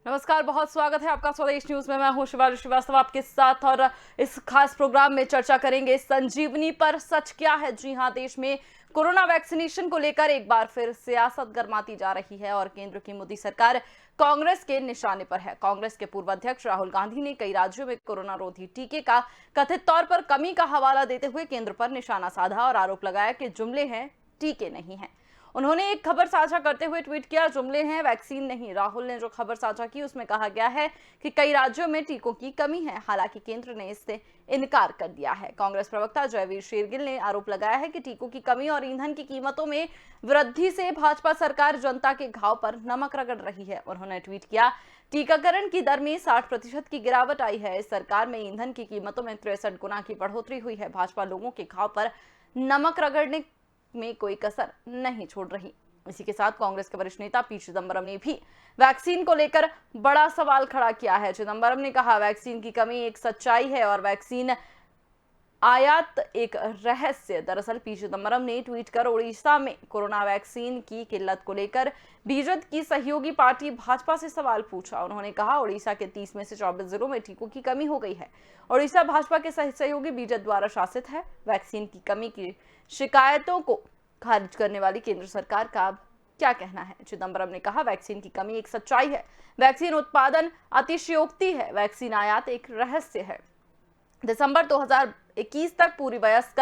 नमस्कार, बहुत स्वागत है आपका स्वदेश न्यूज में। मैं हूं शिवाली श्रीवास्तव आपके साथ और इस खास प्रोग्राम में चर्चा करेंगे संजीवनी पर सच क्या है। जी हां, देश में कोरोना वैक्सीनेशन को लेकर एक बार फिर सियासत गर्माती जा रही है और केंद्र की मोदी सरकार कांग्रेस के निशाने पर है। कांग्रेस के पूर्व अध्यक्ष राहुल गांधी ने कई राज्यों में कोरोना रोधी टीके का कथित तौर पर कमी का हवाला देते हुए केंद्र पर निशाना साधा और आरोप लगाया कि जुमले हैं, टीके नहीं है। उन्होंने एक खबर साझा करते हुए ट्वीट किया, जुमले हैं, वैक्सीन नहीं। राहुल ने जो खबर साझा की उसमें कहा गया है कि कई राज्यों में टीकों की कमी है, हालांकि केंद्र ने इससे इनकार कर दिया है। कांग्रेस प्रवक्ता जयवीर शेरगिल ने आरोप लगाया है कि टीकों की कमी और ईंधन की कीमतों में वृद्धि से भाजपा सरकार जनता के घाव पर नमक रगड़ रही है। उन्होंने ट्वीट किया, टीकाकरण की दर में 60% की गिरावट आई है। इस सरकार में ईंधन की कीमतों में 63 गुना की बढ़ोतरी हुई है। भाजपा लोगों के घाव पर नमक रगड़ने में कोई कसर नहीं छोड़ रही। इसी के साथ कांग्रेस के वरिष्ठ नेता पी चिदंबरम ने भी वैक्सीन को लेकर बड़ा सवाल खड़ा किया है। चिदंबरम ने कहा, वैक्सीन की कमी एक सच्चाई है और वैक्सीन आयात एक रहस्य। दरअसल पी चिदंबरम ने ट्वीट कर उड़ीसा में कोरोना वैक्सीन की किल्लत को लेकर बीजेपी की सहयोगी पार्टी भाजपा से सवाल पूछा। उन्होंने कहा, उड़ीसा के 30 में से 24 जिलों में टीकों की कमी हो गई है। उड़ीसा भाजपा के सहयोगी बीजेपी द्वारा शासित है। वैक्सीन की कमी की शिकायतों को खारिज करने वाली केंद्र सरकार का अब क्या कहना है। चिदंबरम ने कहा, वैक्सीन की कमी एक सच्चाई है, वैक्सीन उत्पादन अतिशयोक्ति है, वैक्सीन आयात एक रहस्य है। दिसंबर 2021 तक पूरी वयस्क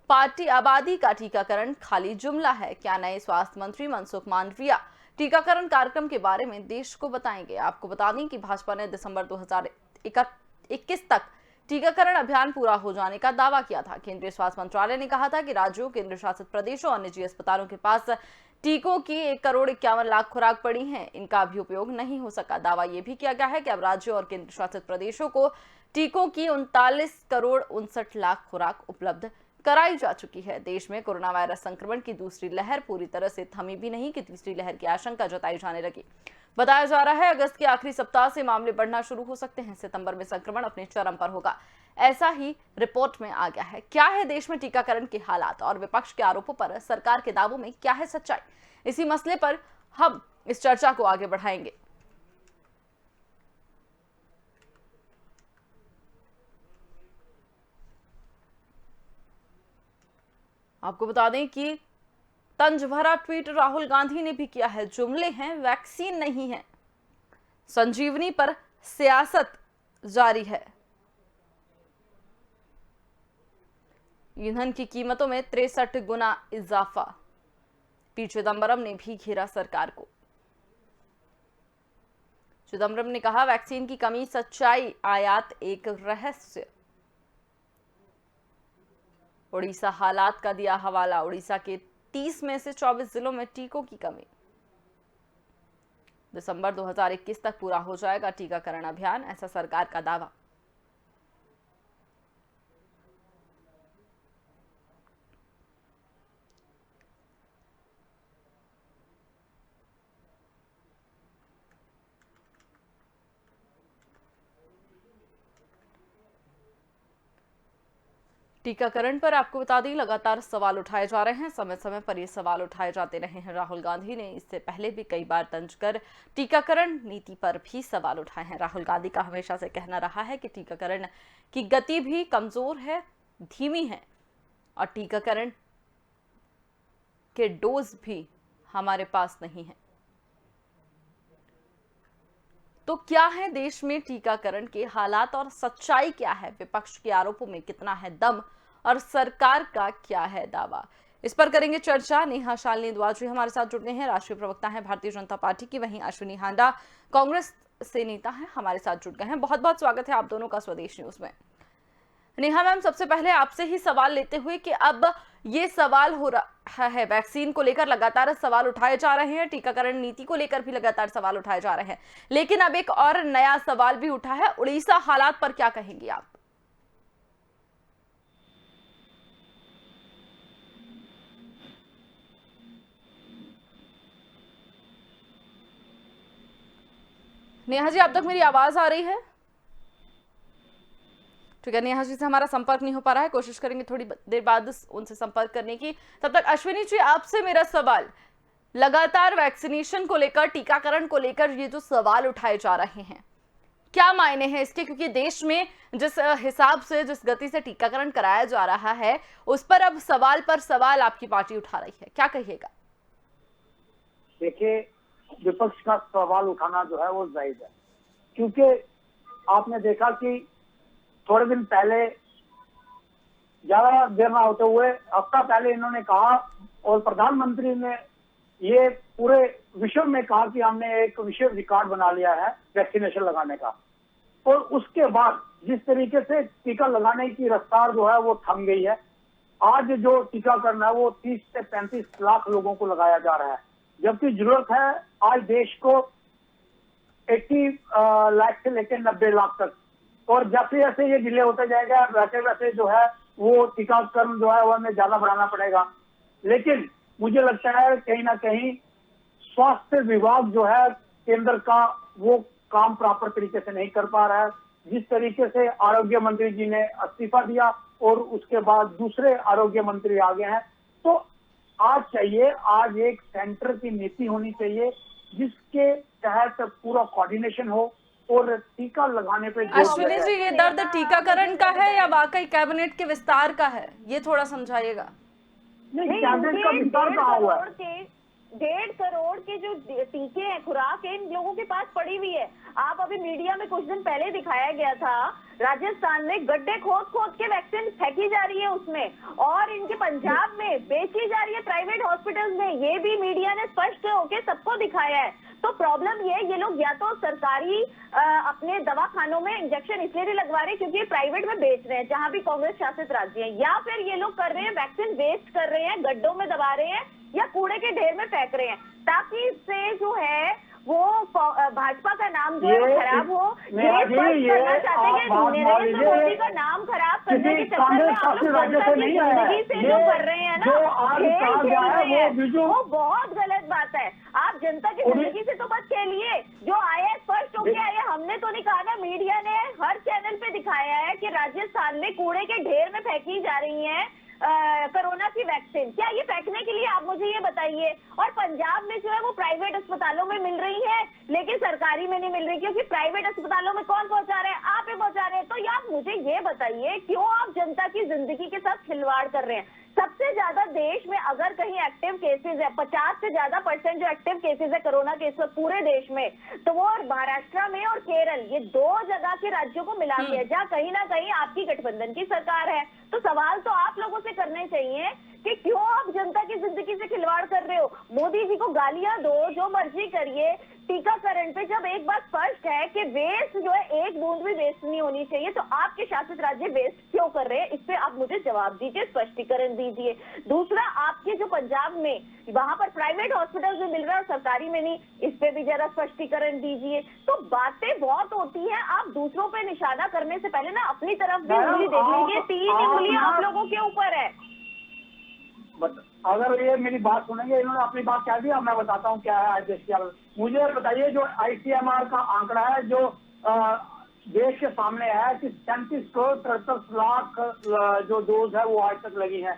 पार्टी आबादी का टीकाकरण खाली जुमला है। क्या नए स्वास्थ्य मंत्री मनसुख मांडविया टीकाकरण कार्यक्रम के बारे में देश को बताएंगे। आपको बता दें कि भाजपा ने दिसंबर 2021 तक टीकाकरण अभियान पूरा हो जाने का दावा किया था। केंद्रीय स्वास्थ्य मंत्रालय ने कहा था कि राज्यों, केंद्र शासित प्रदेशों और निजी अस्पतालों के पास टीकों की 1,51,00,000 खुराक पड़ी हैं, इनका अभी उपयोग नहीं हो सका। दावा यह भी किया गया है कि अब राज्यों और केंद्र शासित प्रदेशों को टीकों की 39,59,00,000 खुराक उपलब्ध कराई जा चुकी है। देश में कोरोना वायरस संक्रमण की दूसरी लहर पूरी तरह से थमी भी नहीं कि तीसरी लहर की आशंका जताई जाने लगी। बताया जा रहा है, अगस्त के आखिरी सप्ताह से मामले बढ़ना शुरू हो सकते हैं। सितंबर में संक्रमण अपने चरम पर होगा, ऐसा ही रिपोर्ट में आ गया है। क्या है देश में टीकाकरण के हालात और विपक्ष के आरोपों पर सरकार के दावों में क्या है सच्चाई, इसी मसले पर हम इस चर्चा को आगे बढ़ाएंगे। आपको बता दें कि तंज भरा ट्वीट राहुल गांधी ने भी किया है, जुमले हैं, वैक्सीन नहीं है। संजीवनी पर सियासत जारी है। ईंधन की कीमतों में 63 गुना इजाफा। पी चिदंबरम ने भी घेरा सरकार को। चिदंबरम ने कहा, वैक्सीन की कमी सच्चाई, आयात एक रहस्य। उड़ीसा हालात का दिया हवाला। उड़ीसा के 30 में से 24 जिलों में टीकों की कमी। दिसंबर 2021 तक पूरा हो जाएगा टीकाकरण अभियान, ऐसा सरकार का दावा। टीकाकरण पर आपको बता दें, लगातार सवाल उठाए जा रहे हैं। समय समय पर ये सवाल उठाए जाते रहे हैं। राहुल गांधी ने इससे पहले भी कई बार तंज कर टीकाकरण नीति पर भी सवाल उठाए हैं। राहुल गांधी का हमेशा से कहना रहा है कि टीकाकरण की गति भी कमजोर है, धीमी है और टीकाकरण के डोज भी हमारे पास नहीं है। तो क्या है देश में टीकाकरण के हालात और सच्चाई क्या है, विपक्ष के आरोपों में कितना है दम और सरकार का क्या है दावा, इस पर करेंगे चर्चा। नेहा शालिनी द्वाजी हमारे साथ जुड़ गए हैं, राष्ट्रीय प्रवक्ता हैं भारतीय जनता पार्टी की। वहीं अश्विनी हांडा कांग्रेस से नेता हैं, हमारे साथ जुड़ गए हैं। बहुत बहुत स्वागत है आप दोनों का स्वदेश न्यूज में। नेहा मैम, सबसे पहले आपसे ही सवाल लेते हुए कि अब ये सवाल हो रहा है, वैक्सीन को लेकर लगातार सवाल उठाए जा रहे हैं, टीकाकरण नीति को लेकर भी लगातार सवाल उठाए जा रहे हैं, लेकिन अब एक और नया सवाल भी उठा है, उड़ीसा हालात पर क्या कहेंगे आप? नेहा जी, अब तक मेरी आवाज आ रही है? ठीक है, नेहा जी से हमारा संपर्क नहीं हो पा रहा है, कोशिश करेंगे थोड़ी देर बाद उनसे संपर्क करने की। तब तक अश्विनी जी, आपसे मेरा सवाल, लगातार वैक्सीनेशन को लेकर, टीकाकरण को लेकर ये जो सवाल उठाए जा रहे हैं, क्या मायने हैं इसके? क्योंकि देश में जिस हिसाब से, जिस गति से टीकाकरण कराया जा रहा है, उस पर अब सवाल पर सवाल आपकी पार्टी उठा रही है, क्या कहिएगा? देखिए, विपक्ष का सवाल उठाना जो है वो जायज है, क्योंकि आपने देखा कि थोड़े दिन पहले, ज्यादा देर ना होते हुए हफ्ता पहले इन्होंने कहा और प्रधानमंत्री ने ये पूरे विश्व में कहा कि हमने एक विश्व रिकॉर्ड बना लिया है वैक्सीनेशन लगाने का। और उसके बाद जिस तरीके से टीका लगाने की रफ्तार जो है वो थम गई है। आज जो टीकाकरण है वो 30 से 35 लाख लोगों को लगाया जा रहा है, जबकि जरूरत है आज देश को 80 लाख से लेकर 90 लाख तक। और जैसे जैसे ये डिले होता जाएगा वैसे वैसे जो है वो टीकाकरण जो है वो हमें ज्यादा बढ़ाना पड़ेगा। लेकिन मुझे लगता है कहीं ना कहीं स्वास्थ्य विभाग जो है केंद्र का वो काम प्रॉपर तरीके से नहीं कर पा रहा है। जिस तरीके से आरोग्य मंत्री जी ने इस्तीफा दिया और उसके बाद दूसरे आरोग्य मंत्री आ गए हैं, तो आज एक सेंटर की नीति होनी चाहिए जिसके तहत पूरा कोऑर्डिनेशन हो और टीका लगाने पे अश्विनी जी, ये दर्द टीकाकरण का है या वाकई कैबिनेट के विस्तार का है, ये थोड़ा समझाइएगा। नहीं, कैबिनेट का विस्तार कहा हुआ है। 1.5 करोड़ के जो टीके हैं, खुराक है, इन लोगों के पास पड़ी हुई है। आप अभी मीडिया में कुछ दिन पहले दिखाया गया था, राजस्थान में गड्ढे खोद के वैक्सीन फेंकी जा रही है उसमें, और इनके पंजाब में बेची जा रही है प्राइवेट हॉस्पिटल्स में। ये भी मीडिया ने स्पष्ट होकर सबको दिखाया है। तो प्रॉब्लम ये लोग या तो सरकारी अपने दवाखानों में इंजेक्शन इसलिए नहीं लगवा रहे क्योंकि प्राइवेट में बेच रहे हैं, जहां भी कांग्रेस शासित राज्य है, या फिर ये लोग कर रहे हैं वैक्सीन वेस्ट कर रहे हैं, गड्ढों में दबा रहे हैं या कूड़े के ढेर में फेंक रहे हैं, ताकि इससे जो है वो भाजपा का नाम जो है खराब हो। ये करना चाहते हैं नरेंद्र मोदी का नाम खराब करने के चक्कर में आप लोग जनता की जिंदगी से जो कर रहे हैं ना, वो बहुत गलत बात है। आप जनता की जिंदगी से तो बस खेलिए, जो आया स्पष्ट होके आया। हमने तो नहीं कहा ना, मीडिया ने हर चैनल पे दिखाया है कि राजस्थान में कूड़े के ढेर में फेंकी जा रही है कोरोना की वैक्सीन। क्या ये फेंकने के लिए? आप मुझे ये बताइए। और पंजाब में जो है वो प्राइवेट अस्पतालों में मिल रही है, लेकिन सरकारी में नहीं मिल रही, क्योंकि प्राइवेट अस्पतालों में कौन पहुंचा रहे हैं? आप ही पहुंचा रहे हैं। तो या आप मुझे ये बताइए, क्यों आप जनता की जिंदगी के साथ खिलवाड़ कर रहे हैं? सबसे ज्यादा देश में अगर कहीं एक्टिव केसेस है, 50 से ज्यादा % जो एक्टिव केसेस है कोरोना के इस वक्त पूरे देश में, तो वो महाराष्ट्र में और केरल, ये 2 जगह के राज्यों को मिला के है, जहाँ कहीं ना कहीं आपकी गठबंधन की सरकार है। तो सवाल तो आप लोगों से करने चाहिए कि क्यों आप जनता की जिंदगी से खिलवाड़ कर रहे हो? मोदी जी को गालियां दो, जो मर्जी करिए, टीकाकरण पे जब एक बात स्पष्ट है कि वेस्ट जो है, एक बूंद भी वेस्ट नहीं होनी चाहिए, तो आपके शासित राज्य वेस्ट क्यों कर रहे हैं? इस पे आप मुझे जवाब दीजिए, स्पष्टीकरण दीजिए। दूसरा, आपके जो पंजाब में वहां पर प्राइवेट हॉस्पिटल में मिल रहा है और सरकारी में नहीं, इस पे भी जरा स्पष्टीकरण दीजिए। तो बातें बहुत होती है, आप दूसरों पे निशाना करने से पहले ना अपनी तरफ भी उंगली देख लीजिए। 3 उंगलियां आप लोगों के ऊपर है। अगर ये मेरी बात सुनेंगे, इन्होंने अपनी बात कह दी, अब मैं बताता हूँ क्या है आज देश की हालत। मुझे बताइए, जो ICMR का आंकड़ा है जो देश के सामने है कि 37 करोड़ 63 लाख जो डोज है वो आज तक लगी है।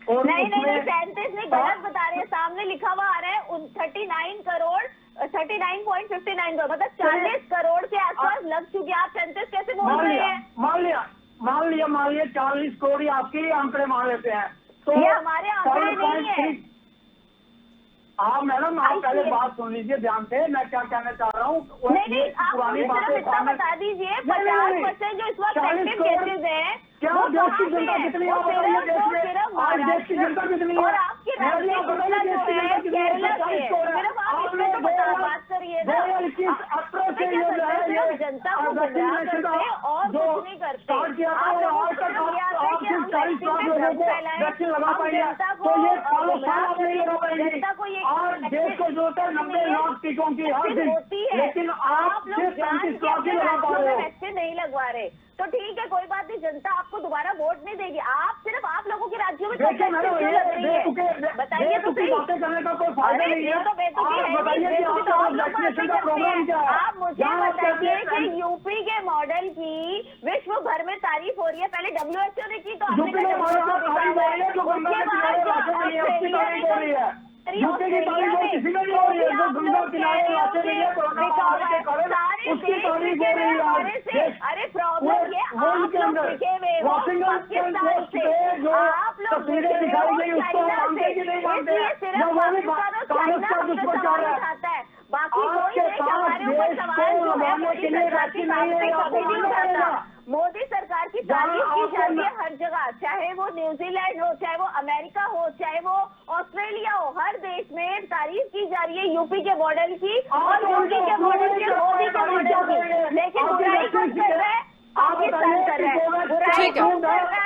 और नहीं 37 नहीं, गलत बता रहे हैं। सामने लिखा हुआ आ रहा है 39 करोड़ 39.59 करोड़, मतलब 40 करोड़ के आसपास लग चुके। आप 37 कैसे बोल रहे हैं? मान लिया 40 करोड़ ही आपके आंकड़े मान लेते हैं, तो ये हमारे आंकड़े नहीं है। हाँ मैडम, आप पहले बात सुन लीजिए ध्यान से, मैं क्या कहना चाह रहा हूँ। नहीं, आप मुझे सिर्फ इतना बता दीजिए, 50% जो इस वक्त एक्टिव केसेज है, क्या देश की जनता कितनी है? आज देश की जनता कितनी है? और आपके राज्य जो है केरला से, सिर्फ आप इसमें तो बात करिए ना। जनता को गुमराह करते और कुछ नहीं करते। आप लोगों को सिर्फ याद है कि हम वैक्सीन लगा पाएंगे, तो ये सालों साल आप नहीं लगा पाएंगे। जनता को ये आज देश को जरूरत है 90 लाख टीकों की हर दिन, लेकिन आप सिर्फ वैक्सीन नहीं लगवा रहे, तो ठीक है कोई बात नहीं, जनता आपको दोबारा वोट नहीं देगी। सिर्फ आप लोगों के राज्यों में बताइए तो सही। आप मुझे बताइए कि यूपी के मॉडल की विश्व भर में तारीफ हो रही है, पहले WHO ने की तो अरे प्रॉब्लम ये आप लोग टिके हुए हो पाकिस्तान से, आप लोग उठाता है, बाकी कोई देश हमारे ऊपर सवाल जो है मोदी सरकार की कभी नहीं उठाता। मोदी सरकार की तारीफ की जाती है हर जगह, चाहे वो न्यूजीलैंड हो, चाहे वो अमेरिका हो, चाहे वो ऑस्ट्रेलिया हो, हर देश में तारीफ की जा रही है यूपी के मॉडल की और योगी के मॉडल की, मोदी के मॉडल की। लेकिन बुराई कौन कर रहा है? पाकिस्तान कर रहा है।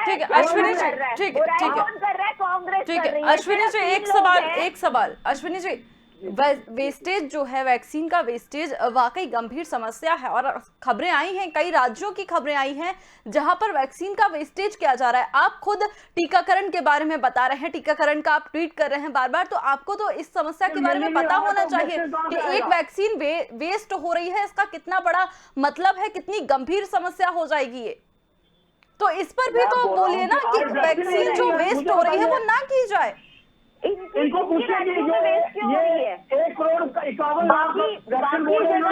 ठीक है अश्विनी जी, ठीक है कौन कर रहा है? कांग्रेस ठीक कर रही है है। अश्विनी जी, एक सवाल अश्विनी जी, वेस्टेज जो है, वैक्सीन का वेस्टेज वाकई गंभीर समस्या है और खबरें आई हैं, कई राज्यों की खबरें आई हैं जहां पर वैक्सीन का वेस्टेज किया जा रहा है। आप खुद टीकाकरण के बारे में बता रहे हैं, टीकाकरण का आप ट्वीट कर रहे हैं बार बार, तो आपको तो इस समस्या के बारे में पता होना चाहिए कि एक वैक्सीन वेस्ट हो रही है, इसका कितना बड़ा मतलब है, कितनी गंभीर समस्या हो जाएगी ये। तो इस पर भी तो बोलिए ना कि वैक्सीन जो वेस्ट हो रही है वो ना की जाए। इनको पूछिए कि ये 1,51,00,000 बाकी जगह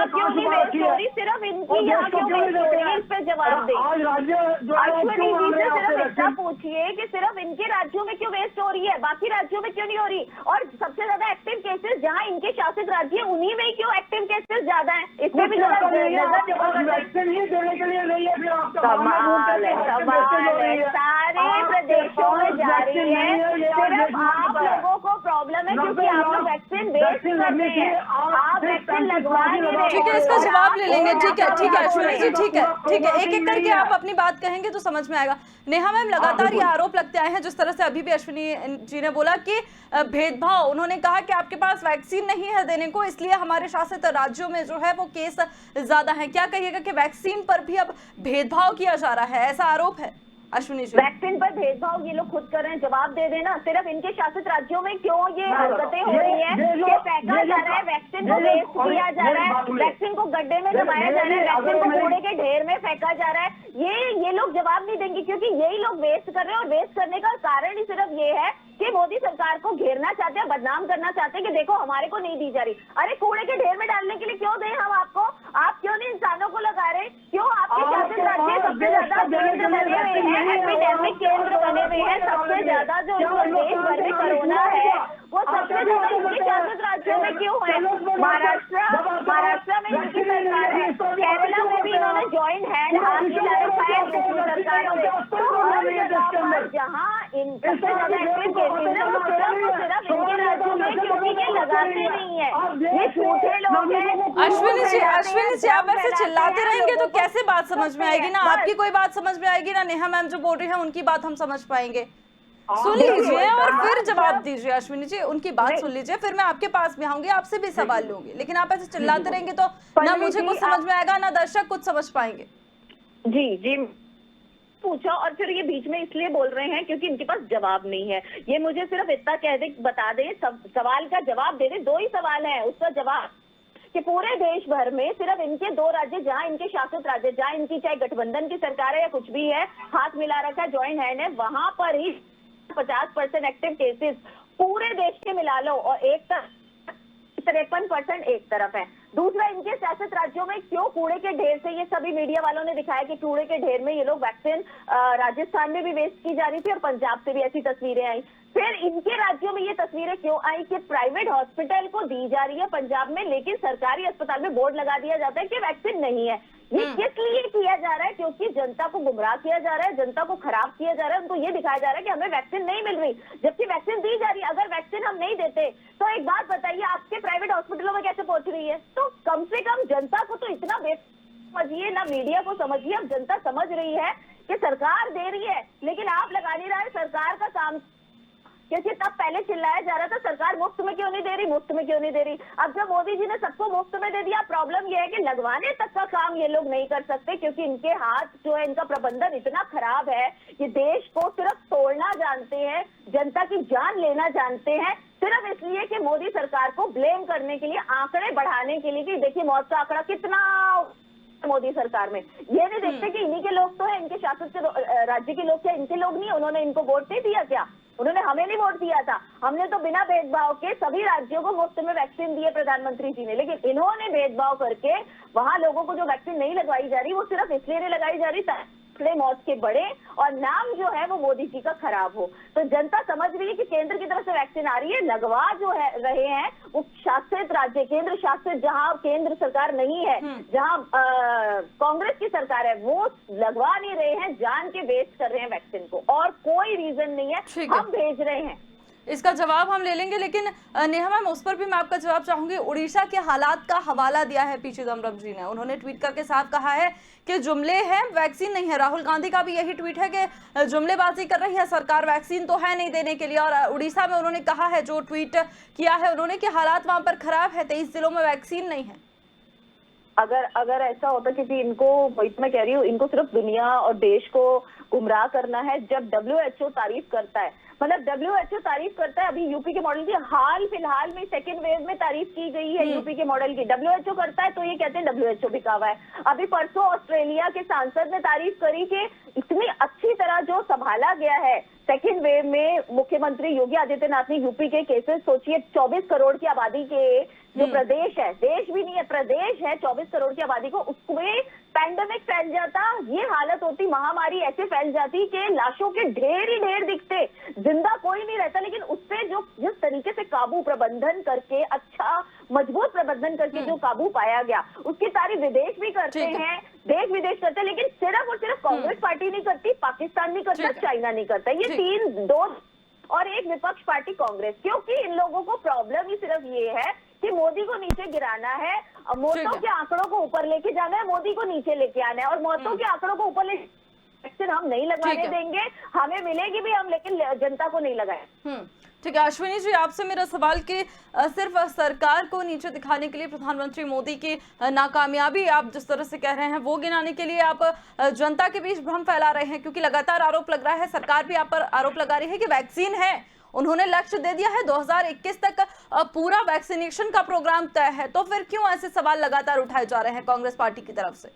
क्यों नहीं वेस्ट हो रही, सिर्फ इनकी यहाँ क्यों वेस्ट हो रही है, इस पे जवाब दें। आज राज्य जो अश्विनी जी से सिर्फ इतना पूछिए कि सिर्फ इनके राज्यों में क्यों वेस्ट हो रही है, बाकी राज्यों में क्यों नहीं हो रही, और सबसे ज्यादा एक्टिव केसेस जहाँ इनके शासित राज्य है उन्हीं में क्यों एक्टिव केसेस ज्यादा है, इसमें भी वैक्सीन ही देने के लिए नहीं है। फिर सवाल है सारे प्रदेशों में जारी है, सिर्फ आप लोगों को प्रॉब्लम है क्योंकि आप लोग वैक्सीन वेस्ट कर रहे हैं, आप वैक्सीन लगवा नहीं रहे। ठीक है, इसका जवाब ले लेंगे। ठीक है अश्विनी जी, ठीक है एक एक करके आप अपनी बात कहेंगे तो समझ में आएगा। नेहा मैम, लगातार ये आरोप लगते आए हैं, जिस तरह से अभी भी अश्विनी जी ने बोला कि भेदभाव, उन्होंने कहा कि आपके पास वैक्सीन नहीं है देने को, इसलिए हमारे शासित राज्यों में जो है वो केस ज्यादा है। क्या कहिएगा कि वैक्सीन पर भी अब भेदभाव किया जा रहा है, ऐसा आरोप है अश्विनी जी? वैक्सीन पर भेदभाव ये लोग खुद कर रहे हैं, जवाब दे देना। सिर्फ इनके शासित राज्यों में क्यों ये हरकतें हो रही है कि फेंका जा रहा है, वैक्सीन को वेस्ट किया जा रहा है, वैक्सीन को गड्ढे में दबाया जा रहा है, वैक्सीन को कूड़े के ढेर में फेंका जा रहा है, ये लोग जवाब नहीं देंगे क्योंकि यही लोग वेस्ट कर रहे हैं। और वेस्ट करने का कारण ही सिर्फ ये है कि मोदी सरकार को घेरना चाहते हैं, बदनाम करना चाहते हैं कि देखो हमारे को नहीं दी जा रही। अरे कूड़े के ढेर में डालने के लिए क्यों दें हम आपको? आप क्यों नहीं इंसानों को लगा रहे? क्यों आपके शासित राज्य सबसे ज्यादा केंद्र बने हुए हैं, एपिडेमिक केंद्र बने हुए हैं, सबसे ज्यादा जो देश भर में कोरोना है वो सबसे ज्यादा इनके शासित राज्यों में क्यों है? महाराष्ट्र में इनकी सरकार है, केरला में भी इन्होंने ज्वाइंट हैंड हाथ मिला रखा है सरकार से। तो हर जगह पर जहाँ इन सबसे ज्यादा एक्टिव केसेस है वो सिर्फ इनके राज्यों में, क्योंकि ये लगाते नहीं है, ये झूठे लोग हैं। अश्विनी जी, आप ऐसे चिल्लाते रहेंगे तो कैसे बात समझ में आएगी? ना आपकी कोई बात समझ में आएगी, ना नेहा मैम जो बोल रही है उनकी बात हम समझ पाएंगे। सुन लीजिए और फिर जवाब दीजिए अश्विनी जी, उनकी बात सुन लीजिए, फिर मैं आपके पास भी आऊंगी, आपसे भी सवाल लूंगी। लेकिन आप ऐसे चिल्लाते रहेंगे तो ना मुझे कुछ समझ में आएगा, ना दर्शक कुछ समझ पाएंगे। जी पूछा और फिर ये बीच में इसलिए बोल रहे हैं क्योंकि इनके पास जवाब नहीं है। ये मुझे सिर्फ इतना कह दे, बता दें, सवाल का जवाब दे दे। 2 ही सवाल है, उसका जवाब कि पूरे देश भर में सिर्फ इनके 2 राज्य जहां इनके शासित राज्य, जहां इनकी चाहे गठबंधन की सरकार है या कुछ भी है, हाथ मिला रखा है, ज्वाइंट हैंड है, वहां पर ही 50% एक्टिव केसेस पूरे देश के मिला लो और 53% एक तरफ है। दूसरा, इनके शासित राज्यों में क्यों कूड़े के ढेर से, ये सभी मीडिया वालों ने दिखाया कि कूड़े के ढेर में ये लोग वैक्सीन राजस्थान में भी वेस्ट की जा रही थी और पंजाब से भी ऐसी तस्वीरें आई। फिर इनके राज्यों में ये तस्वीरें क्यों आई कि प्राइवेट हॉस्पिटल को दी जा रही है पंजाब में, लेकिन सरकारी अस्पताल में बोर्ड लगा दिया जाता है कि वैक्सीन नहीं है। ये किस लिए किया जा रहा है? क्योंकि जनता को गुमराह किया जा रहा है, जनता को खराब किया जा रहा है, उनको ये दिखाया जा रहा है कि हमें वैक्सीन नहीं मिल रही, जबकि वैक्सीन दी जा रही है। अगर वैक्सीन हम नहीं देते तो एक बात बताइए, आपके प्राइवेट हॉस्पिटलों में कैसे पहुंच रही है? तो कम से कम जनता को तो इतना समझिए, ना मीडिया को समझिए, अब जनता समझ रही है कि सरकार दे रही है, लेकिन आप लगा नहीं रहे। सरकार का काम क्योंकि तब पहले चिल्लाया जा रहा था सरकार मुफ्त में क्यों नहीं दे रही, मुफ्त में क्यों नहीं दे रही। अब जब मोदी जी ने सबको मुफ्त में दे दिया, प्रॉब्लम यह है कि लगवाने तक का काम ये लोग नहीं कर सकते, क्योंकि इनके हाथ जो है, इनका प्रबंधन इतना खराब है कि देश को सिर्फ तोड़ना जानते हैं, जनता की जान लेना जानते हैं, सिर्फ इसलिए कि मोदी सरकार को ब्लेम करने के लिए, आंकड़े बढ़ाने के लिए कि देखिए मौत का आंकड़ा कितना मोदी सरकार में। ये नहीं देखते कि इन्हीं के लोग तो है, इनके शासित के राज्य के लोग क्या इनके लोग नहीं, उन्होंने इनको वोट नहीं दिया क्या, उन्होंने हमें नहीं वोट दिया था, हमने तो बिना भेदभाव के सभी राज्यों को मुफ्त में वैक्सीन दिए प्रधानमंत्री जी ने, लेकिन इन्होंने भेदभाव करके वहां लोगों को जो वैक्सीन नहीं लगवाई जा रही वो सिर्फ इसलिए नहीं लगाई जा रही ताकि मौत के बढ़े और नाम जो है वो मोदी जी का खराब हो। तो जनता समझ रही है कि केंद्र की तरफ से वैक्सीन आ रही है, लगवा जो है रहे हैं वो शासित राज्य, केंद्र शासित जहां केंद्र सरकार नहीं है, जहां कांग्रेस की सरकार है, वो लगवा नहीं रहे हैं, जान के वेस्ट कर रहे हैं वैक्सीन को, और कोई रीजन नहीं है, हम भेज रहे हैं। इसका जवाब हम ले लेंगे, लेकिन नेहा मैम उस पर भी मैं आपका जवाब चाहूंगी। उड़ीसा के हालात का हवाला दिया है पी चिदम्बरम जी ने, उन्होंने ट्वीट करके साफ कहा है कि जुमले हैं, वैक्सीन नहीं है। राहुल गांधी का भी यही ट्वीट है कि जुमलेबाजी कर रही है सरकार, वैक्सीन तो है नहीं देने के लिए। और उड़ीसा में उन्होंने कहा है, जो ट्वीट किया है उन्होंने, कि हालात वहां पर खराब है, 23 जिलों में वैक्सीन नहीं है। अगर ऐसा होता, क्योंकि इनको, वही मैं कह रही हूँ, इनको सिर्फ दुनिया और देश को गुमराह करना है। जब WHO तारीफ करता है, मतलब WHO तारीफ करता है, अभी यूपी के मॉडल की हाल फिलहाल में सेकेंड वेव में तारीफ की गई है यूपी के मॉडल की, WHO करता है तो ये कहते हैं WHO बिका हुआ है। अभी परसों ऑस्ट्रेलिया के सांसद ने तारीफ करी कि इतनी अच्छी तरह जो संभाला गया है सेकेंड वेव में मुख्यमंत्री योगी आदित्यनाथ ने यूपी के केसेस। सोचिए 24 करोड़ की आबादी के जो प्रदेश है, देश भी नहीं है प्रदेश है, 24 करोड़ की आबादी को, उसमें पैंडेमिक फैल जाता, ये हालत होती, महामारी ऐसे फैल जाती कि लाशों के ढेर ही ढेर दिखते, जिंदा कोई नहीं रहता। लेकिन उसपे जो जिस तरीके से काबू प्रबंधन करके, अच्छा मजबूत प्रबंधन करके जो काबू पाया गया, उसकी तारीफ विदेश भी करते हैं, देश विदेश करते हैं, लेकिन सिर्फ और सिर्फ कांग्रेस पार्टी नहीं करती, पाकिस्तान नहीं करता, चाइना नहीं करता, ये तीन, दो और एक विपक्ष पार्टी कांग्रेस। क्योंकि इन लोगों को प्रॉब्लम ही सिर्फ ये है कि मोदी को नीचे गिराना है, मौतों के आंकड़ों को ऊपर लेके जाना है, मोदी को नीचे लेके आना है, और मौतों के आंकड़ों को ऊपर ले वैक्सीन हम नहीं लगाने देंगे, हमें मिलेगी भी हम, लेकिन जनता को नहीं लगाए। ठीक है अश्विनी जी, आपसे मेरा सवाल कि सिर्फ सरकार को नीचे दिखाने के लिए प्रधानमंत्री मोदी की नाकामयाबी आप जिस तरह से कह रहे हैं वो गिनाने के लिए आप जनता के बीच भ्रम फैला रहे हैं, क्योंकि लगातार आरोप लग रहा है, सरकार भी आप पर आरोप लगा रही है कि वैक्सीन है, उन्होंने लक्ष्य दे दिया है 2021 तक पूरा वैक्सीनेशन का प्रोग्राम तय है, तो फिर क्यों ऐसे सवाल लगातार उठाए जा रहे हैं कांग्रेस पार्टी की तरफ से?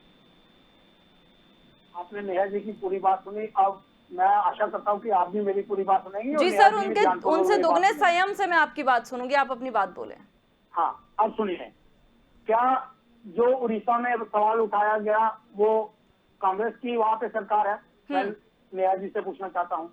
आपने नेहा जी की पूरी बात सुनी, अब मैं आशा करता हूँ कि आप भी मेरी पूरी बात सुनेंगी। जी सर, उनसे दुगने संयम से मैं आपकी बात सुनूंगी, आप अपनी बात बोले। हाँ, अब सुनिए, क्या जो उड़ीसा में सवाल उठाया गया वो कांग्रेस की वहाँ पे सरकार है, मैं नेहा जी से पूछना चाहता हूँ,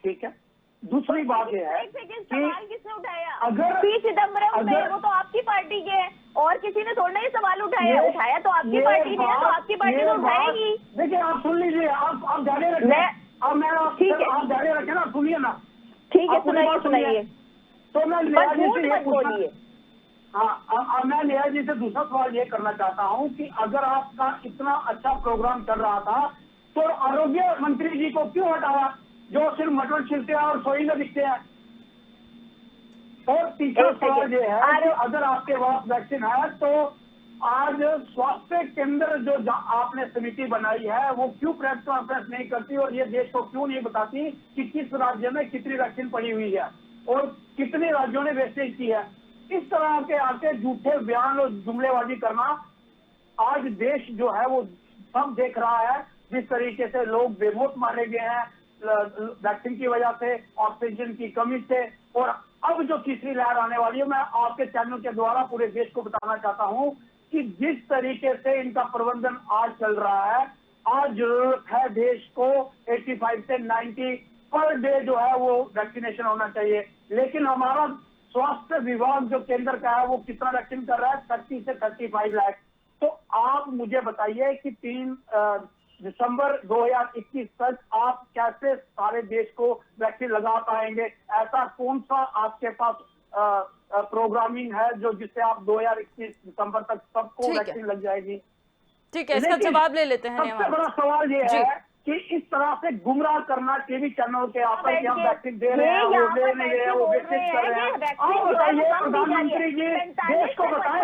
ठीक है। दूसरी बात यह है कि सवाल किसने उठाया? अगर पी चिदम्बरम उठाया, वो तो आपकी पार्टी के हैं, और किसी ने थोड़ा ही सवाल उठाया तो आपकी पार्टी ने है, तो आपकी पार्टी तो उठाएगी। देखिए आप सुन लीजिए, आप जाने रखें, अब मैं आप जाने रखें ना, सुनिए ना, ठीक है, सुनाइए। तो मैं नेहा जी से बोलिए। हाँ, मैं नेहा जी से दूसरा सवाल ये करना चाहता हूँ कि अगर आपका इतना अच्छा प्रोग्राम चल रहा था तो आरोग्य मंत्री जी को क्यों हटाया, जो सिर्फ मटर छिलते हैं और सोई में दिखते हैं? और तीसरा सवाल ये है कि अगर आपके पास वैक्सीन है तो आज स्वास्थ्य केंद्र जो आपने समिति बनाई है वो क्यों प्रेस कॉन्फ्रेंस नहीं करती और ये देश को क्यों नहीं बताती कि किस राज्य में कितनी वैक्सीन पड़ी हुई है और कितने राज्यों ने वेस्टेज की है? इस तरह के आके झूठे बयान और जुमलेबाजी करना, आज देश जो है वो सब देख रहा है, जिस तरीके से लोग बेमौत मारे गए हैं वैक्सीन की वजह से, ऑक्सीजन की कमी से, और अब जो तीसरी लहर आने वाली है, मैं आपके चैनल के द्वारा पूरे देश को बताना चाहता हूं कि जिस तरीके से इनका प्रबंधन आज चल रहा है, आज जरूरत है देश को 85 से 90 पर डे जो है वो वैक्सीनेशन होना चाहिए, लेकिन हमारा स्वास्थ्य विभाग जो केंद्र का है वो कितना वैक्सीन कर रहा है? 30 से 35 लाख। तो आप मुझे बताइए कि 3 दिसंबर 2021 तक आप कैसे सारे देश को वैक्सीन लगा पाएंगे? ऐसा कौन सा आपके पास प्रोग्रामिंग है जो जिससे आप 2021 दिसंबर तक सबको वैक्सीन लग जाएगी? ठीक है, इसका जवाब ले लेते हैं। सबसे बड़ा सवाल ये है कि इस तरह से गुमराह करना टीवी चैनल के आकर के हम वैक्सीन दे रहे हैं, वो ले नहीं रहे हैं, वो विकसित कर रहे हैं। आप बताइए प्रधानमंत्री जी, देश को बताएं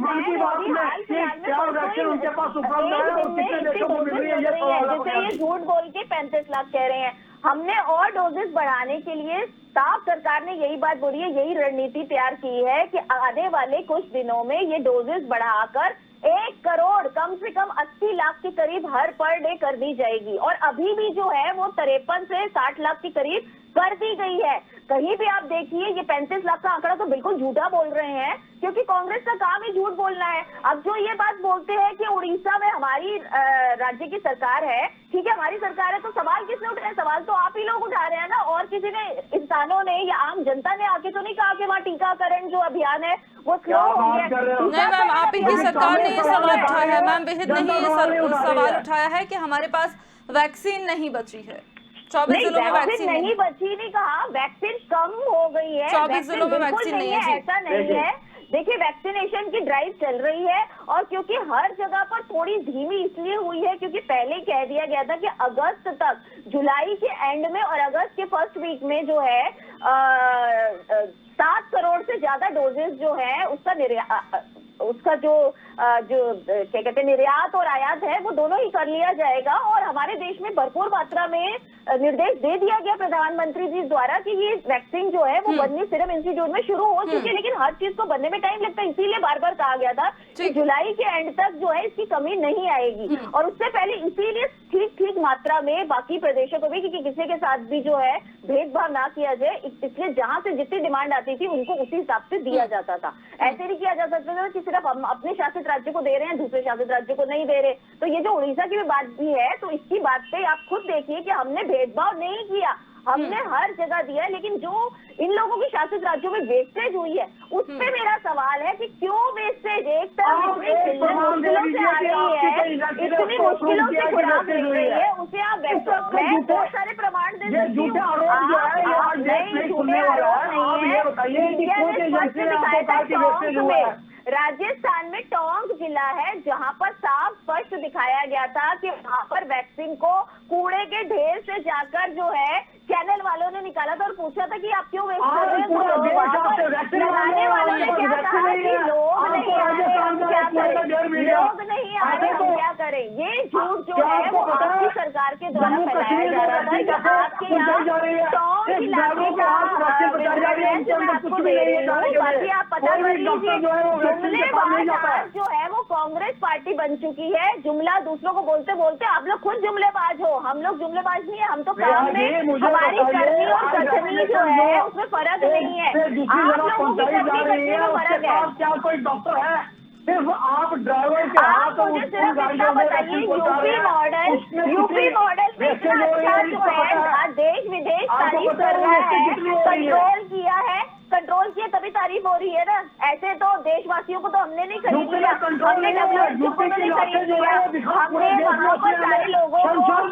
मन की बात में कि क्या वैक्सीन उनके पास उपलब्ध है और कितने देशों को मिल रही है, ये सवाल ये झूठ बोल के 35 लाख कह रहे हैं। हमने और डोजेस बढ़ाने के लिए साफ सरकार ने यही बात बोली है, यही रणनीति तैयार की है कि आने वाले कुछ दिनों में ये डोजेस बढ़ाकर 1 करोड़ कम से कम 80 लाख के करीब हर पर डे कर दी जाएगी। और अभी भी जो है वो 53 से 60 लाख के करीब कर दी गई है। कहीं भी आप देखिए ये 35 लाख का आंकड़ा तो बिल्कुल झूठा बोल रहे हैं, क्योंकि कांग्रेस का काम ही झूठ बोलना है। अब जो ये बात बोलते हैं कि उड़ीसा में हमारी राज्य की सरकार है, ठीक है हमारी सरकार है, तो सवाल किसने उठाया? सवाल तो आप ही लोग उठा रहे हैं ना। और किसी ने, इंसानों ने या आम जनता ने आके तो नहीं कहा कि वहाँ टीकाकरण जो अभियान है वो स्लो हो गया। नहीं मैम, आप ही की सरकार ने ये सवाल उठाया है, मैम विहित ने ही ये सवाल उठाया है कि हमारे पास वैक्सीन नहीं बची है। 24 जिलों में वैक्सीन नहीं बची, नहीं कहा, वैक्सीन कम हो गई है। 24 जिलों में वैक्सीन नहीं है, ऐसा नहीं है। देखिए वैक्सीनेशन की ड्राइव चल रही है, और क्योंकि हर जगह पर थोड़ी धीमी इसलिए हुई है क्योंकि पहले कह दिया गया था कि अगस्त तक, जुलाई के एंड में और अगस्त के फर्स्ट वीक में जो है 7 करोड़ से ज्यादा डोजेस जो है उसका जो क्या कहते हैं निर्यात और आयात है वो दोनों ही कर लिया जाएगा। और हमारे देश में भरपूर मात्रा में निर्देश दे दिया गया प्रधानमंत्री जी द्वारा कि ये वैक्सीन जो है वो बननी सीरम इंस्टीट्यूट में शुरू हो चुकी है, लेकिन हर चीज को बनने में टाइम लगता है। इसीलिए बार बार कहा गया था कि जुलाई के एंड तक जो है इसकी कमी नहीं आएगी। और उससे पहले इसीलिए ठीक मात्रा में बाकी प्रदेशों को भी, क्योंकि किसी के साथ भी जो है भेदभाव ना किया जाए, इसलिए जहां से जितनी डिमांड आती थी उनको उसी हिसाब से दिया जाता था। ऐसे नहीं किया जा सकता था कि सिर्फ हम अपने शासित राज्य को दे रहे हैं, दूसरे शासित राज्य को नहीं दे रहे। तो ये जो उड़ीसा की भी बात भी है, तो इसकी बात पे आप खुद देखिए कि हमने भेदभाव नहीं किया, हमने हर जगह दिया है। लेकिन जो इन लोगों की शासित राज्यों में वेस्टेज हुई है, उस पे मेरा सवाल है कि क्यों वेस्टेज? एक तरफ इतनी मुश्किलों से आ रही है, इतनी मुश्किलों से खुराक मिल रही है, उसे आप बहुत सारे प्रमाण दे सकती हूँ। राजस्थान में टोंक जिला है जहां पर साफ स्पष्ट दिखाया गया था कि वहां पर वैक्सीन को कूड़े के ढेर से जाकर जो है चैनल वालों ने निकाला था और पूछा था कि आप क्यों वेस्ट कर रहे हैं। लगाने वालों ने क्या कहा कि लोग नहीं आ रहे, हम क्या करें, लोग नहीं आ रहे, हम क्या करें। ये झूठ जो है वो आपकी सरकार के द्वारा फैलाया जा रहा था कि आपके यहाँ टोंक इलाके का आपको दे रही हूँ, बाकी आप पता कर लीजिए। जुमलेबाज जो है वो कांग्रेस पार्टी बन चुकी है। जुमला दूसरों को बोलते बोलते आप लोग खुद जुमलेबाज हो, हम लोग जुमलेबाज नहीं है। हम तो काम में हमारी करनी और कथनी जो है उसमें फर्क नहीं है, आप लोगों की करनी करने में फर्क है। क्या कोई डॉक्टर है? सिर्फ आप ड्राइवर के हाथ मुझे सिर्फ इतना बताइए, यूपी मॉडल में इतना अच्छा जो है देश विदेश तारीफ कर रहा है, कंट्रोल किया है, कंट्रोल किया तभी तारीफ हो रही है ना। ऐसे तो देशवासियों को तो हमने नहीं खरीद लिया, हमने WHO को तो नहीं खरीद लिया, हमने वहाँ पर सारे लोगों को,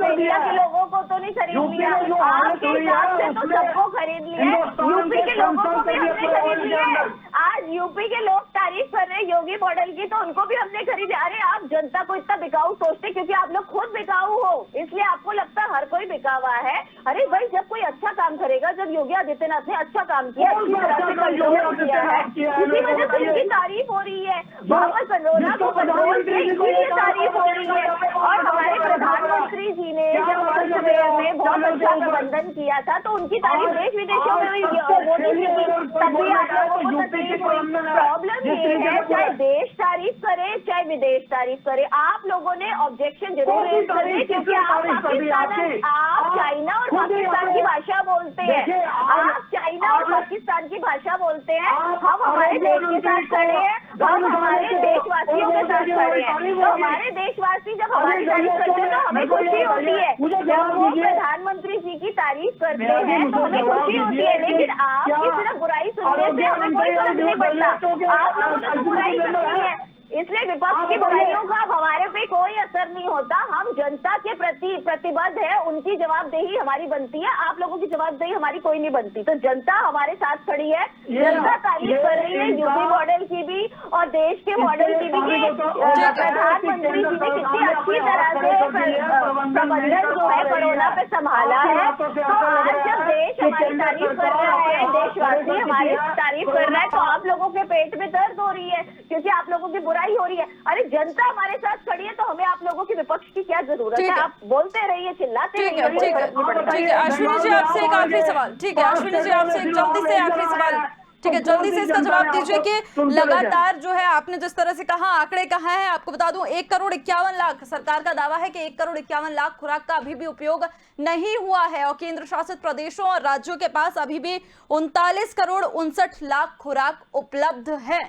इंडिया के लोगों को तो नहीं खरीद लिया। आपके हिसाब से तो सबको खरीद लिया, यूपी के लोगों को भी हमने खरीद लिया। आज यूपी के लोग तारीफ कर रहे हैं योगी मॉडल की, तो उनको भी हमने खरीदे। अरे आप जनता को इतना बिकाऊ सोचते क्योंकि आप लोग खुद बिकाऊ हो, इसलिए आपको लगता है हर कोई बिका हुआ है। अरे भाई जब कोई अच्छा काम करेगा, जब योगी आदित्यनाथ ने अच्छा काम किया, किया है, इसी वजह से इनकी तारीफ हो रही है। वहाँ पर कोरोना को कंट्रोल किया, इसीलिए तारीफ हो रही है। और हमारे प्रधानमंत्री जी ने जब फर्स्ट वेव में बहुत अच्छा प्रबंधन किया था तो उनकी तारीफ देश विदेशों में हुई, मोदी जी की, तभी आप लोगों को तकलीफ हुई। प्रॉब्लम ये है, चाहे देश तारीफ करे चाहे विदेश तारीफ करे, आप लोगों ने ऑब्जेक्शन जरूर रेज करे, क्योंकि आप चाइना और पाकिस्तान की भाषा बोलते हैं, आप चाइना और पाकिस्तान की भाषा बोलते हैं। हम हमारे देश के साथ खड़े हैं, हम हमारे देशवासियों के साथ खड़े हैं। तो हमारे देशवासी जब हमारी तारीफ करते हैं तो हमें खुशी होती है, जब वो प्रधानमंत्री जी की तारीफ करते हैं तो हमें खुशी होती है। लेकिन आपकी सिर्फ बुराई सुनने से हमें कोई फर्क नहीं पड़ता, आप लोगों ने तो बुराई सुनी है। इसलिए विपक्ष की बुराइयों का अब हमारे पे कोई असर नहीं होता। हम जनता के प्रति प्रतिबद्ध है, उनकी जवाबदेही हमारी बनती है, आप लोगों की जवाबदेही हमारी कोई नहीं बनती। तो जनता हमारे साथ खड़ी है, जनता तारीफ कर रही है यूपी मॉडल की भी और देश के मॉडल की भी कि प्रधानमंत्री जी ने कितनी अच्छी तरह से प्रबंधन जो है कोरोना पे संभाला है। तो आज जब देश हमारी तारीफ कर रहा है, देशवासी हमारी तारीफ कर रहा है, तो आप लोगों के पेट में दर्द हो रही है क्योंकि आप लोगों की बुराई हो रही है। अरे जनता हमारे साथ खड़ी है तो हमें आप लोगों की विपक्ष की क्या जरूरत है? आप बोलते रहिए, चिल्लाते रहिए। ठीक है अश्विनी जी, आपसे एक आखिरी सवाल। ठीक है अश्विनी जी, आपसे एक जल्दी से आखिरी सवाल। ठीक है, जल्दी से इसका जवाब दीजिए कि लगातार जो है आपने जिस तरह से कहा, आंकड़े कहा है, आपको बता दूं 1,51,00,000 सरकार का दावा है कि 1,51,00,000 खुराक का अभी भी उपयोग नहीं हुआ है और केंद्र शासित प्रदेशों और राज्यों के पास अभी भी 39,59,00,000 खुराक उपलब्ध है।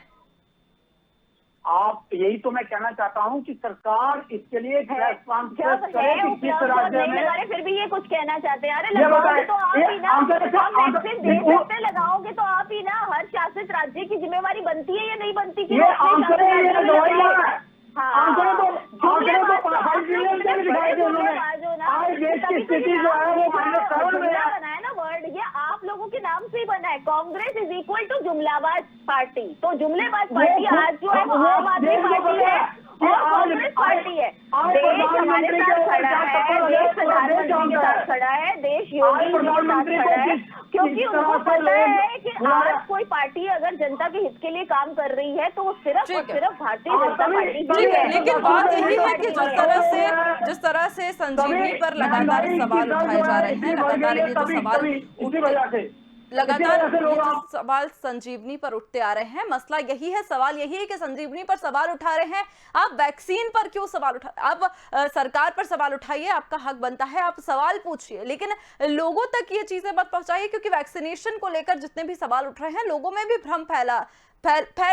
आप यही तो मैं कहना चाहता हूं कि सरकार इसके लिए प्रेस कॉन्फ्रेंस करे कि किस राज्य में, फिर भी ये कुछ कहना चाहते हैं। अरे लगाओगे तो आप ही ना, वैक्सीन देते लगाओगे तो आप ही ना। हर शासित राज्य की जिम्मेवारी बनती है या नहीं बनती कि बनाया ना वर्ड, ये आप लोगों के नाम से ही बना है। कांग्रेस इज इक्वल टू जुमलाबाज पार्टी। तो जुमलेबाज पार्टी आज जो है वो आम आदमी पार्टी है और कांग्रेस पार्टी है। देश हमारे साथ खड़ा है, देश प्रधानमंत्री के साथ खड़ा है, देश योगी जी के साथ खड़ा है, क्योंकि उनको पता है कि आज कोई पार्टी अगर जनता के हित के लिए काम कर रही है तो वो सिर्फ और सिर्फ भारतीय जनता पार्टी की है। लेकिन बात यही है कि जिस तरह से संजीवनी पर लगातार सवाल उठाए जा रहे हैं, लगातार ये जो सवाल लगातार ये जो सवाल संजीवनी पर उठते आ रहे हैं, मसला यही है, सवाल यही है कि संजीवनी पर सवाल उठा रहे हैं, आप वैक्सीन पर क्यों सवाल उठा, आप सरकार पर सवाल उठाइए, आपका हक बनता है, आप सवाल पूछिए, लेकिन लोगों तक ये चीजें मत पहुंचाइए क्योंकि वैक्सीनेशन को लेकर जितने भी सवाल उठ रहे हैं लोगों में भी भ्रम फैल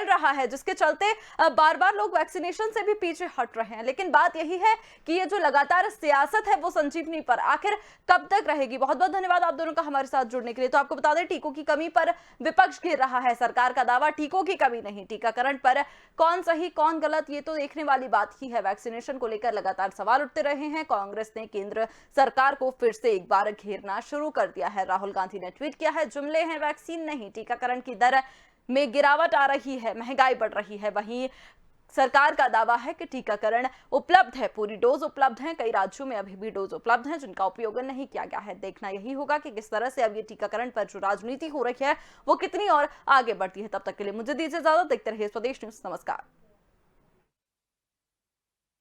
रहा है, जिसके चलते बार बार लोग वैक्सीनेशन से भी पीछे हट रहे हैं। लेकिन बात यही है कि ये जो लगातार सियासत है वो संजीवनी पर आखिर कब तक रहेगी। बहुत बहुत धन्यवाद आप दोनों का हमारे साथ जुड़ने के लिए। तो आपको बता दें, टीकों की कमी पर विपक्ष घेर रहा है, सरकार का दावा टीकों की कमी नहीं, टीकाकरण पर कौन सही कौन गलत ये तो देखने वाली बात ही है। वैक्सीनेशन को लेकर लगातार सवाल उठते रहे हैं। कांग्रेस ने केंद्र सरकार को फिर से एक बार घेरना शुरू कर दिया है। राहुल गांधी ने ट्वीट किया है, जुमले हैं वैक्सीन नहीं, टीकाकरण की दर में गिरावट आ रही है, महंगाई बढ़ रही है। वहीं सरकार का दावा है कि टीकाकरण उपलब्ध है, पूरी डोज उपलब्ध है, कई राज्यों में अभी भी डोज उपलब्ध है जिनका उपयोग नहीं किया गया है। देखना यही होगा कि किस तरह से अब ये टीकाकरण पर जो राजनीति हो रही है वो कितनी और आगे बढ़ती है। तब तक के लिए मुझे दीजिए इजाजत, देखते रहिए स्वदेश न्यूज। नमस्कार।